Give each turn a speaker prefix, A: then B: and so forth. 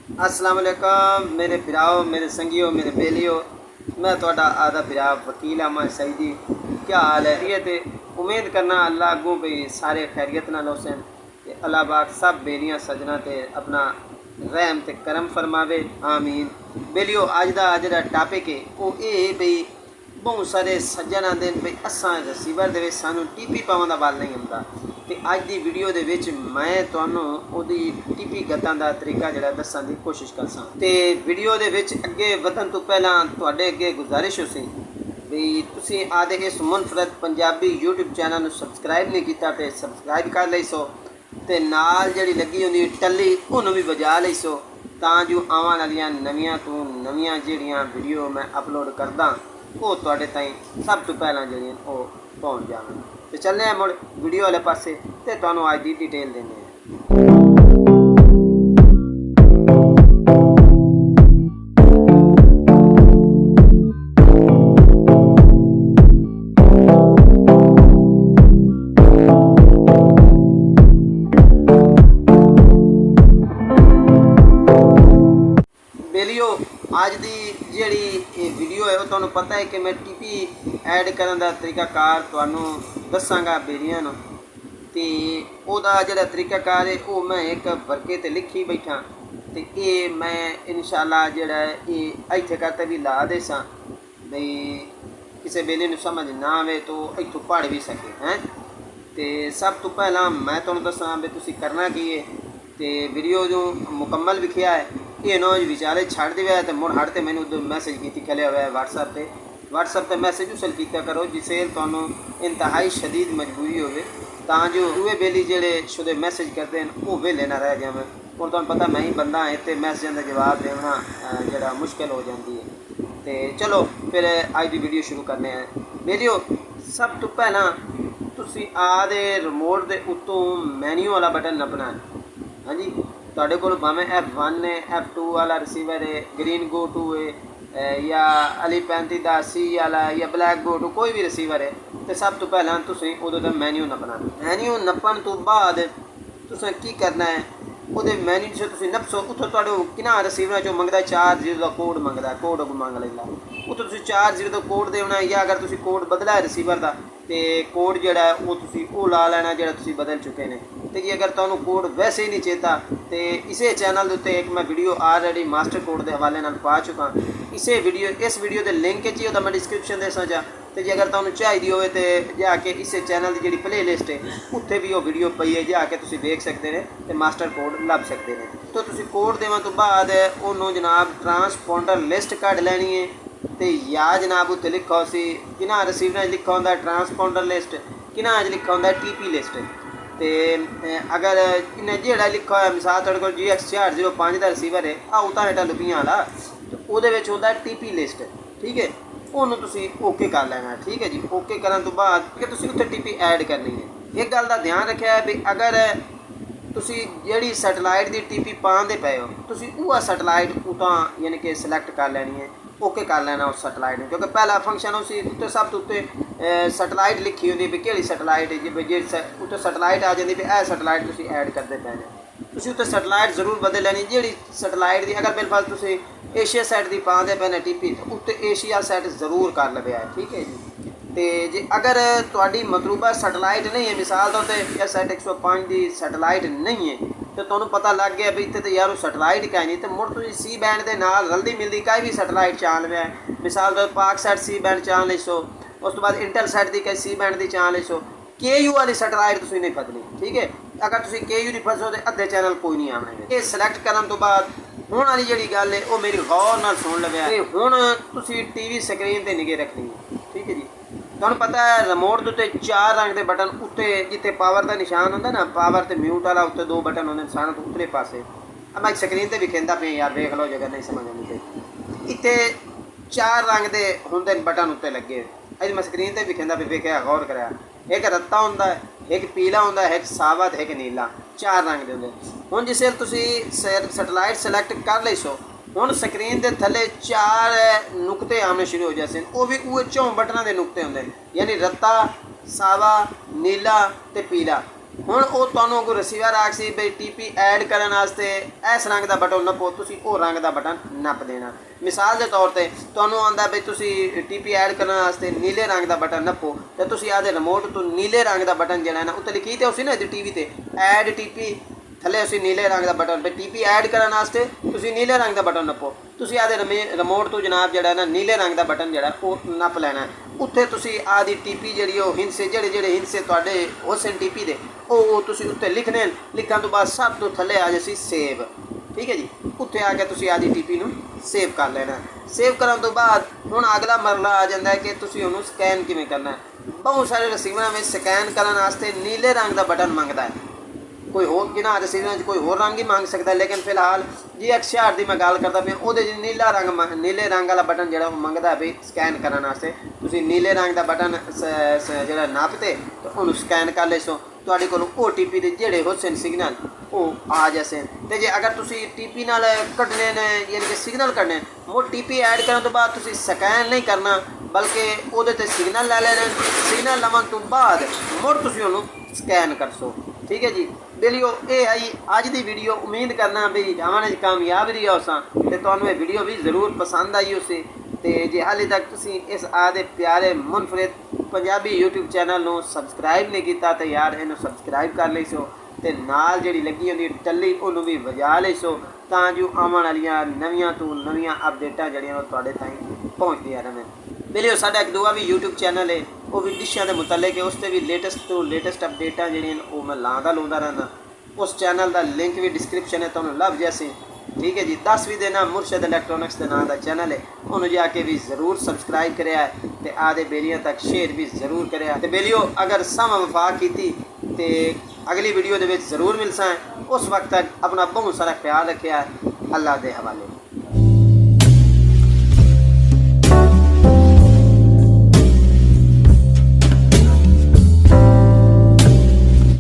A: अस्सलाम वालेकुम मेरे भराओ, मेरे संगियो, मेरे बेलियो। मैं तुहाडा आदा भरा वकील अहमद सईदी। क्या हाल है? ये तो उम्मीद करना अल्लाह अगू भी सारे खैरियत नाल होसन ते अल्लाह पाक सब बेलियां सजना ते अपना रहम ते करम फरमावे, आमीन। बेलियो अज दा जेहड़ा टॉपिक है वो ये बई बहुत सारे सज्जन आते हैं बई असां रिसीवर दे विच सानू टीपी पावन दा बल नहीं आंदा ते अज दी वीडियो दे विच मैं तुहानू ओदी टीपी गतां दा तरीका जिहड़ा दस्सण दी कोशिश करसां। ते वीडियो दे विच अगे वधण तो पहलां तुहाडे अगे गुजारिश होसी भी तुसीं आदे इस मुनफरद पंजाबी यूट्यूब चैनल नू सबसक्राइब नहीं कीता ते सबसक्राइब कर लईसो ते नाल जिहड़ी लगी हुंदी टल्ली उहनू भी वजा लईसो तां जो आवन वालियां नवीआं तो नवीआं जिहड़ियां वीडियो मैं अपलोड करदा वो तुहाडे ताईं सब तो पहलां जिहड़ियां वो पहुंच जावन। तो चलने हैं मुड़ वीडियो वाले पासे ते तुहानू अज दी डिटेल देने हैं। बेलियो अज दी जिहड़ी वीडियो है वो तुहानू पता है कि मैं टीपी ऐड करन दा तरीकाकार तुहानू दसांगा बेलियां नू ते ओहदा जिहड़ा तरीकाकार है वो मैं एक वर्के ते लिखी बैठा ते ये मैं इंशाअल्लाह जिहड़ा है ये इत्थे करते भी ला देसां बई किसी बेली नू समझ ना आवे तो इत्थों पढ़ भी सके हैं। तो सब तो पहला मैं तुहानू दसां भी तुसीं करना की है तो वीडियो जो मुकम्मल लिखिया है ये नौज विचारे छड़ दिया तो मुड़ हट तो मैंने उधर मैसेज की खेले हुआ है व्हाट्सएप पर मैसेज उसल किया करो जिसे तुहानू इंतहाई शदीद मजबूरी हो जो दूए बेली जेड़े शुदे मैसेज करते हैं वो वेले ना रह जाए और तुहानू पता मैं ही बंदा है तो मैसेज का जवाब देना जरा मुश्किल हो जाती है। तो चलो फिर अज की वीडियो शुरू करने हैं। वीडियो सब तो पहला तुसी आदे रिमोट के उत्तों मैन्यू वाला बटन नपना है। हाँ जी तुहाडे कोल भावें F1 है F2 वाला रिसीवर है ग्रीन गो टू है या अली 3510C वाला या ब्लैक गो टू कोई भी रिसीवर है तो सब तो पहला तुसीं उहदे ते मैन्यू नपना। मैन्यू नपण तो बाद तुसें की करना है उहदे मैन्यू से तुसीं नपसो उत्थों तुहाडे किना रिसीवर जो मंगदा 4 का कोड मंगदा कोड मंग लैंदा उत्थों तुसीं 4 का कोड देना या अगर तुसीं कोड बदला है रिसीवर का तो कोड जिहड़ा वो तुसीं वो ला लेना जिहड़ा तुसीं बदल चुके हैं। तो जी अगर तुहानू कोड वैसे ही नहीं चेता तो इसे चैनल के उत्ते एक मैं वीडियो ऑलरेडी मास्टर कोड के हवाले नाल पा चुका इस वीडियो के लिंक ही उहदा मैं डिस्क्रिप्शन दे सजा तो जी अगर तुहानू चाहिए हो तो जाके इस चैनल की जी प्ले लिस्ट है उत्थे भी वो वीडियो पई है जाके तुसीं देख सकते हैं तो मास्टर कोड लभ सकते हैं। तो तुसीं कोड देवन तो बाद उन्होंने जनाब ट्रांसपोंडर लिस्ट कढ़ लैनी है तो या जनाब उत्ते लिखा सी किना रिसीवर लिखा होंदा ट्रांसपोंडर लिस्ट किना लिखा होंदा टीपी लिस्ट। तो अगर इन्हें जेड़ा लिखा है मिसाल तुहाडे कोल GX 405 का रिसीवर है आओ तो हेठा लुपियां वाला तो वो होंदा टीपी लिस्ट ठीक है उन्होंने तुसीं ओके कर लेना ठीक है जी। ओके करने तो बाद कि तुसीं उत्थे टीपी ऐड करनी है। एक गल का ध्यान रखा है भी अगर तुसीं जिहड़ी सैटेलाइट की टीपी पाते पे हो तुसीं उह सैटेलाइट उतां यानी कि सिलेक्ट कर लैनी है ओके कर लेना उस सैटेलाइट में क्योंकि पहला फंक्शन उसी उत्ते सब तो उत्ते सैटेलाइट लिखी होंगी भी केड़ी सैटेलाइट है जी जे उत्ते सैटेलाइट आ जाती भी यह सैटेलाइट तुसीं ऐड करते पे तुसीं उत्ते सैटेलाइट जरूर बदल लैनी जिहड़ी सैटेलाइट की अगर बिलफल तुसीं एशिया सैट की पाते पे टीपी तो उत्ते एशिया सैट जरूर कर लवे ठीक है जी। तो जे अगर तुहाडी मतलूबा सैटेलाइट नहीं है मिसाल तौर पर SAT 105 की सैटेलाइट नहीं है तो तुहानू पता लग गया भी इतने तो यार सैटेलाइट का नहीं तो मुड़ तुसीं C बैंड के नाल रलदी मिलदी कई भी सैटेलाइट चाल लिया है मिसाल तौर पाक सैट C बैंड चाल लिसो उस तो बाद इंटल सैट की कई C बैंड की चाल लिसो KU वाली सैटेलाइट तुसीं नहीं फसनी ठीक है। अगर तुसीं KU नहीं फसो तो अद्धे चैनल कोई नहीं आने ये सिलेक्ट करने तो बाद हुण वाली जिहड़ी गल है वो मेरी गौर नाल सुन लवे ते हुण तुसीं TV स्क्रीन ते निगे रखनी है ठीक है जी। तुहानू पता है रिमोट के उत्ते 4 रंग के बटन उत्ते जिथे पावर का निशान होंदा ना पावर ते म्यूट वाला उत्ते 2 बटन होंदे सारे तो उतले पासे मैं स्क्रीन ते भी कहंदा पे यार देख लो जगह नहीं समझ आती इत्थे 4 रंग के होंदे बटन उत्ते लगे अज मैं स्क्रीन ते भी कहंदा पे वेखिया गौर करा एक रत्ता होंदा है एक पीला होंदा है एक सावा ते एक नीला 4 रंग के होंदे। हुण जिसे तुसीं सैटेलाइट सिलेक्ट कर लईसो हुण स्क्रीन के थले 4 नुकते आने शुरू हो जाते वो भी उहे 4 बटना के नुकते होंगे यानी रत्ता सावा नीला ते पीला ਹੁਣ ਉਹ ਤੁਹਾਨੂੰ ਅੱਗੋਂ ਰਿਸੀਵਰ ਆਖ ਸੀ ਬਈ ਟੀਪੀ ਐਡ ਕਰਨ ਵਾਸਤੇ ਇਸ ਰੰਗ ਦਾ ਬਟਨ ਨੱਪੋ, ਤੁਸੀਂ ਉਹ ਰੰਗ ਦਾ ਬਟਨ ਨੱਪ ਦੇਣਾ। ਮਿਸਾਲ ਦੇ ਤੌਰ ਤੇ ਤੁਹਾਨੂੰ ਆਉਂਦਾ ਬਈ ਤੁਸੀਂ ਟੀਪੀ ਐਡ ਕਰਨ ਵਾਸਤੇ ਨੀਲੇ ਰੰਗ ਦਾ ਬਟਨ ਨੱਪੋ, ਤੇ ਤੁਸੀਂ ਆਦੇ ਰਿਮੋਟ ਤੋਂ ਨੀਲੇ ਰੰਗ ਦਾ ਬਟਨ ਜਿਹੜਾ ਨਾ ਉੱਤੇ ਲਿਖੀ ਤੇ ਉਸੇ ਨਾ ਟੀਵੀ ਤੇ ਐਡ ਟੀਪੀ, ਥੱਲੇ ਅਸੀਂ ਨੀਲੇ ਰੰਗ ਦਾ ਬਟਨ, ਬਈ ਟੀਪੀ ਐਡ ਕਰਨ ਵਾਸਤੇ ਤੁਸੀਂ ਨੀਲੇ ਰੰਗ ਦਾ ਬਟਨ ਨੱਪੋ। ਤੁਸੀਂ ਆਦੇ ਰਿਮੋਟ ਤੋਂ ਜਨਾਬ ਜਿਹੜਾ ਨਾ ਨੀਲੇ ਰੰਗ ਦਾ ਬਟਨ ਜਿਹੜਾ ਉਹ ਨੱਪ ਲੈਣਾ। ਉੱਥੇ ਤੁਸੀਂ ਆਦੀ ਟੀਪੀ ਜਿਹੜੀ ਉਹ ਹਿੰਸੇ ਜਿਹੜੇ ਹਿੰਸੇ ਤੁਹਾਡੇ ਉਸ ਟੀਪੀ ਦੇ ਉਹ ਤੁਸੀਂ ਉੱਤੇ ਲਿਖਣੇ। ਲਿਖਣ ਤੋਂ ਬਾਅਦ ਸਭ ਤੋਂ ਥੱਲੇ ਆ ਜਾਸੀ ਸੇਵ, ਠੀਕ ਹੈ ਜੀ। ਉੱਥੇ ਆ ਕੇ ਤੁਸੀਂ ਆਦੀ ਟੀਪੀ ਨੂੰ ਸੇਵ ਕਰ ਲੈਣਾ। ਸੇਵ ਕਰਨ ਤੋਂ ਬਾਅਦ ਹੁਣ ਅਗਲਾ ਮਰਲਾ ਆ ਜਾਂਦਾ ਹੈ ਕਿ ਤੁਸੀਂ ਉਹਨੂੰ ਸਕੈਨ ਕਿਵੇਂ ਕਰਨਾ ਹੈ। ਬਹੁਤ ਸਾਰੇ ਰਿਸੀਵਰਾਂ ਵਿੱਚ ਸਕੈਨ ਕਰਨ ਵਾਸਤੇ ਨੀਲੇ ਰੰਗ ਦਾ ਬਟਨ ਮੰਗਦਾ ਹੈ। ਕੋਈ ਹੋਰ ਜਿਹਨਾਂ ਰਿਸੀਵਰਾਂ 'ਚ ਕੋਈ ਹੋਰ ਰੰਗ ਹੀ ਮੰਗ ਸਕਦਾ, ਲੇਕਿਨ ਫਿਲਹਾਲ ਜੀ XR ਦੀ ਮੈਂ ਗੱਲ ਕਰਦਾ ਪਿਆ, ਉਹਦੇ 'ਚ ਨੀਲੇ ਰੰਗ ਵਾਲਾ ਬਟਨ ਜਿਹੜਾ ਉਹ ਮੰਗਦਾ ਵੀ ਸਕੈਨ ਕਰਨ ਵਾਸਤੇ। ਤੁਸੀਂ ਨੀਲੇ ਰੰਗ ਦਾ ਬਟਨ ਜਿਹੜਾ ਨੱਪ ਤੇ ਉਹਨੂੰ ਸਕੈਨ ਕਰ ਲੈ ਸੋ ਤੁਹਾਡੇ ਕੋਲ OTP ਦੇ ਜਿਹੜੇ ਹੁਸਨ ਸਿਗਨਲ ਉਹ ਆ ਜਾਸੇ। ਤੇ ਜੇ ਅਗਰ ਤੁਸੀਂ ਟੀਪੀ ਨਾਲ ਕੱਢਣੇ ਨੇ ਯਾਨੀ ਕਿ ਸਿਗਨਲ ਕੱਢਣੇ, ਉਹ ਟੀਪੀ ਐਡ ਕਰਨ ਤੋਂ ਬਾਅਦ ਤੁਸੀਂ ਸਕੈਨ ਨਹੀਂ ਕਰਨਾ, ਬਲਕਿ ਉਹਦੇ ਤੇ ਸਿਗਨਲ ਲੈ ਲੈਣੇ। ਸਿਗਨਲ ਲਵਣ ਤੋਂ ਬਾਅਦ ਮੁੜ ਤੁਸੀਂ ਉਹਨੂੰ ਸਕੈਨ ਕਰ ਸੋ, ਠੀਕ ਹੈ ਜੀ। ਵੀਡੀਓ ਇਹ ਆਈ ਅੱਜ ਦੀ ਵੀਡੀਓ। ਉਮੀਦ ਕਰਨਾ ਵੀ ਜਾਵਾਂ ਕਾਮਯਾਬ ਰਹੀ ਹੋਸਾਂ ਤੇ ਤੁਹਾਨੂੰ ਇਹ ਵੀਡੀਓ ਵੀ ਜ਼ਰੂਰ ਪਸੰਦ ਆਈ ਉਸੇ। ਤੇ ਜੇ ਹਾਲੇ ਤੱਕ ਤੁਸੀਂ ਇਸ ਆਦੇ ਪਿਆਰੇ ਮੁਨਫਰਿਦ ਪੰਜਾਬੀ YouTube ਚੈਨਲ ਨੂੰ ਸਬਸਕ੍ਰਾਈਬ ਨਹੀਂ ਕੀਤਾ ਤੇ ਯਾਰ ਇਹਨੂੰ ਸਬਸਕ੍ਰਾਈਬ ਕਰ ਲਈ ਸੋ, ਤੇ ਨਾਲ ਜਿਹੜੀ ਲੱਗੀ ਹੁੰਦੀ ਟੱਲੀ ਉਹਨੂੰ ਵੀ ਵਜਾ ਲਈ ਸੋ, ਤਾਂ ਜੋ ਆਉਣ ਵਾਲੀਆਂ ਨਵੀਆਂ ਤੋਂ ਨਵੀਆਂ ਅਪਡੇਟਾਂ ਜਿਹੜੀਆਂ ਉਹ ਤੁਹਾਡੇ ਤਾਈਂ ਪਹੁੰਚਦੀਆਂ ਰਹਿਣ। ਵੀਡੀਓ ਸਾਡਾ ਇੱਕ ਦੂਆ ਵੀ YouTube ਚੈਨਲ ਹੈ, ਉਹ ਵੀ ਡਿਸ਼ਾਂ ਦੇ ਮੁਤਲਕ ਹੈ। ਉਸ 'ਤੇ ਵੀ ਲੇਟੈਸਟ ਤੋਂ ਲੇਟੈਸਟ ਅਪਡੇਟਾਂ ਜਿਹੜੀਆਂ ਉਹ ਮੈਂ ਲਾਉਂਦਾ ਰਹਿੰਦਾ। ਉਸ ਚੈਨਲ ਦਾ ਲਿੰਕ ਵੀ ਡਿਸਕ੍ਰਿਪਸ਼ਨ ਹੈ, ਤੁਹਾਨੂੰ ਲੱਭ ਜਾਸੀ, ਠੀਕ ਹੈ ਜੀ। 10ਵੀਂ ਦੇ ਨਾਮ ਮੁਰਸ਼ਦ ਇਲੈਕਟ੍ਰੋਨਿਕਸ ਦੇ ਨਾਂ ਦਾ ਚੈਨਲ ਹੈ, ਉਹਨੂੰ ਜਾ ਕੇ ਵੀ ਜ਼ਰੂਰ ਸਬਸਕ੍ਰਾਈਬ ਕਰਿਆ ਤੇ ਆਦੇ ਬੇਲੀਆਂ ਤੱਕ ਸ਼ੇਅਰ ਵੀ ਜ਼ਰੂਰ ਕਰਿਆ। ਤੇ ਬੇਲੀਓ ਅਗਰ ਸਮਾਂ ਵਫਾਕ ਕੀਤੀ ਤੇ ਅਗਲੀ ਵੀਡੀਓ ਦੇ ਵਿੱਚ ਜ਼ਰੂਰ ਮਿਲਸਾਂ। ਉਸ ਵਕਤ ਤੱਕ ਆਪਣਾ ਬਹੁਤ ਸਾਰਾ ਖਿਆਲ ਰੱਖਿਆ। ਅੱਲਾਹ ਦੇ ਹਵਾਲੇ।